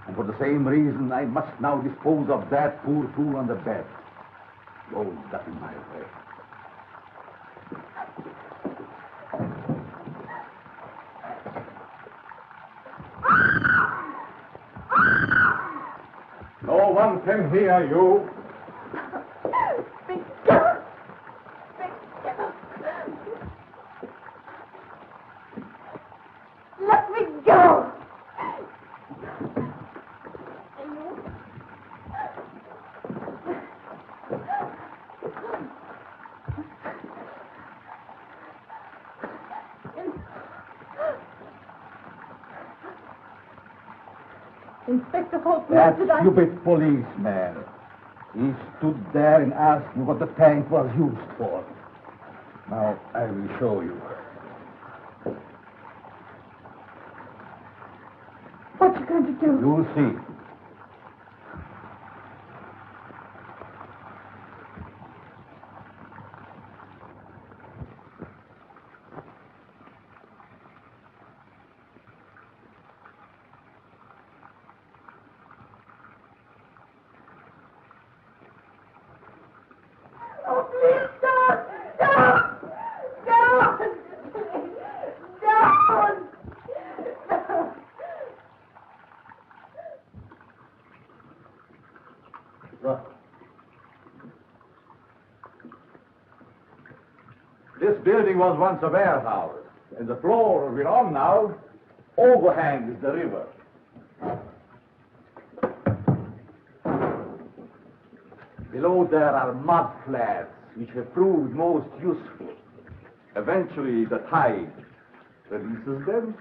And for the same reason, I must now dispose of that poor fool on the bed. Gold stuck in my way. No one can hear you. Let me go! Inspector Holt, That did I... stupid policeman. He stood there and asked me what the tank was used for. Now, I will show you. What you going to do? You'll see. Oh, please don't! Don't! Don't! Don't! This building was once a warehouse, and the floor we're on now overhangs the river. Below there are mud flats, which have proved most useful. Eventually, the tide releases them,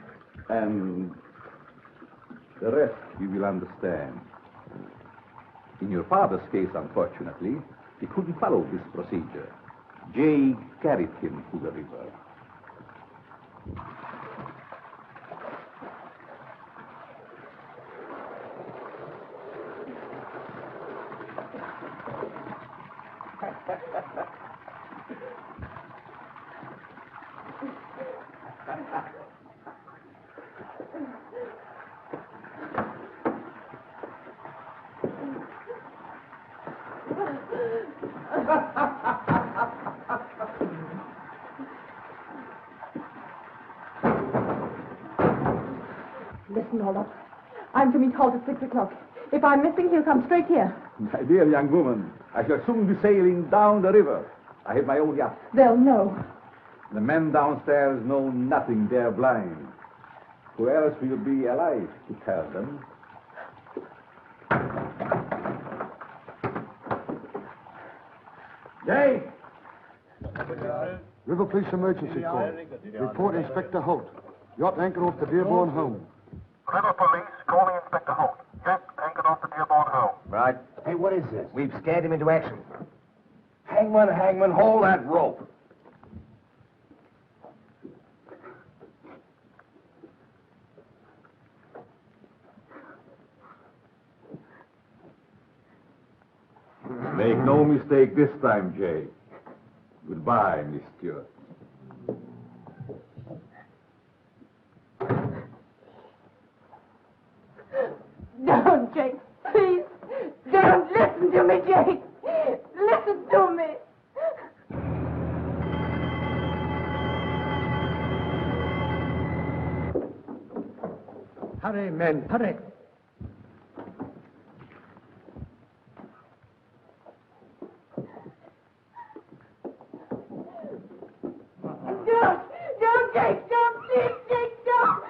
and the rest you will understand. In your father's case, unfortunately, he couldn't follow this procedure. Jay carried him to the river. Listen, Olaf. I'm to meet Holt at 6 o'clock. If I'm missing, he'll come straight here. My dear young woman, I shall soon be sailing down the river. I have my own yacht. They'll know. The men downstairs know nothing. They're blind. Who else will be alive to tell them? Jay! River Police Emergency Call. Report Inspector Holt. Yacht anchored off the Dearborn Home. River Police calling Inspector Holt. Jet anchored off the Dearborn Home. Right. Hey, what is this? We've scared him into action. Hangman, hold that rope. Make no mistake this time, Jay. Goodbye, Miss Stewart. Don't, Jake. Please. Don't listen to me, Jake. Listen to me. Hurry, men, hurry. Don't, Jake. Don't, please, Jake, don't.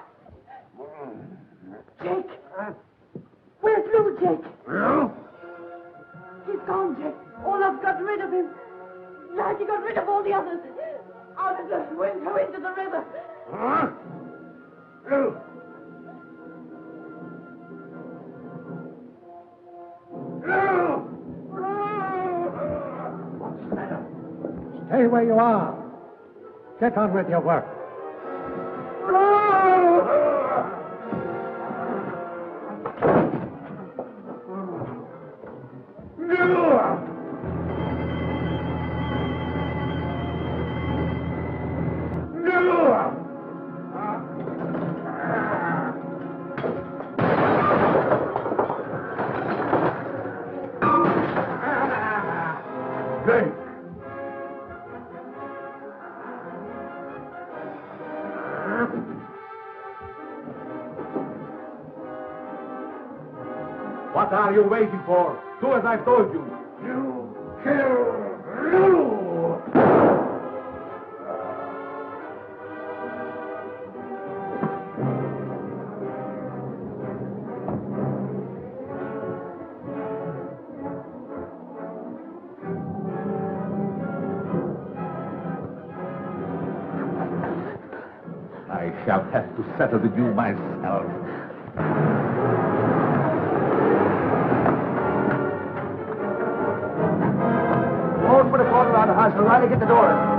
Jake. Where's Lou, Jake? He's gone, Jake. Olaf got rid of him. Like he got rid of all the others. Out of the window into the river. Lou! Stay where you are. Get on with your work. What are you waiting for? Do as I've told you. You kill Lou! I shall have to settle with you myself. Hold for the corner around the house. O'Reilly, get the door.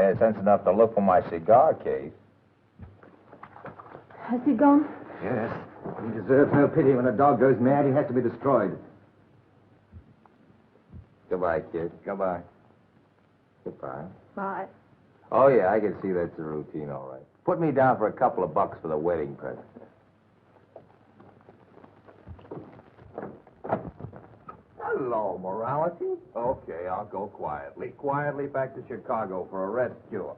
had sense enough to look for my cigar case. Has he gone? Yes. He deserves no pity. When a dog goes mad, he has to be destroyed. Goodbye, kid. Goodbye. Goodbye. Bye. Oh, yeah, I can see that's the routine, all right. Put me down for a couple of bucks for the wedding present. Hello, morality. Okay, I'll go quietly. Quietly back to Chicago for a rest cure.